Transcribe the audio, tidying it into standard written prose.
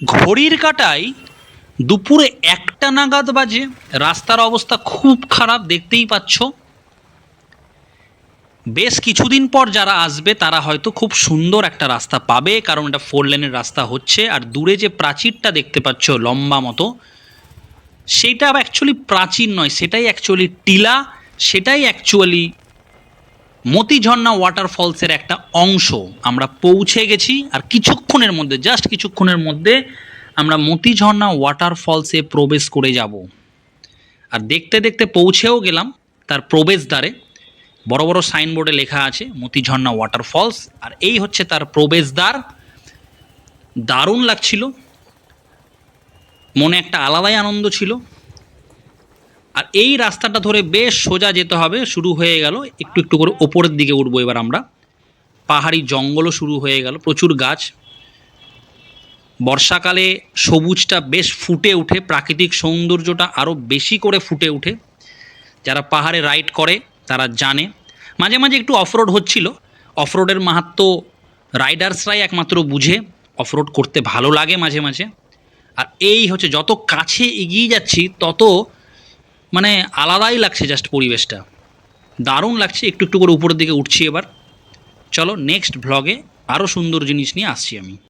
ঘড়ির কাঁটায় দুপুরে 1টা নাগাদ বাজে। রাস্তার অবস্থা খুব খারাপ, দেখতেই পাচ্ছ। বেশ কিছুদিন পর যারা আসবে তারা হয়তো খুব সুন্দর একটা রাস্তা পাবে, কারণ এটা 4 লেনের রাস্তা হচ্ছে। আর দূরে যে প্রাচীরটা দেখতে পাচ্ছ লম্বা মতো, সেটা অ্যাকচুয়ালি প্রাচীর নয়, সেটাই অ্যাকচুয়ালি টিলা। সেটাই অ্যাকচুয়ালি মতিঝর্ণা ওয়াটারফলসের একটা অংশ। আমরা পৌঁছে গেছি, আর কিছুক্ষণের মধ্যে, জাস্ট কিছুক্ষণের মধ্যে আমরা মতিঝর্ণা ওয়াটারফলসে প্রবেশ করে যাব। আর দেখতে দেখতে পৌঁছেও গেলাম তার প্রবেশদ্বারে। বড় বড় সাইনবোর্ডে লেখা আছে মতিঝর্ণা ওয়াটারফলস, আর এই হচ্ছে তার প্রবেশদ্বার। দারুণ লাগছিল, মনে একটা আলাদাই আনন্দ ছিল। আর এই রাস্তাটা ধরে বেশ সোজা যেতে হবে। শুরু হয়ে গেল, একটু একটু করে ওপরের দিকে উঠবো এবার আমরা। পাহাড়ি জঙ্গলও শুরু হয়ে গেল, প্রচুর গাছ। বর্ষাকালে সবুজটা বেশ ফুটে উঠে, প্রাকৃতিক সৌন্দর্যটা আরও বেশি করে ফুটে উঠে। যারা পাহাড়ে রাইড করে তারা জানে। মাঝে মাঝে একটু অফরোড হচ্ছিল। অফরোডের মাহাত্ম্য রাইডার্সরাই একমাত্র বুঝে। অফরোড করতে ভালো লাগে মাঝে মাঝে। আর এই হচ্ছে, যত কাছে এগিয়ে যাচ্ছি তত মানে আলাদাই লাগছে জাস্ট পরিবেশটা। দারুণ লাগছে। একটু একটু করে উপরের দিকে উঠছি এবার। চলো নেক্সট ভ্লগে আরও সুন্দর জিনিস নিয়ে আসছি আমি।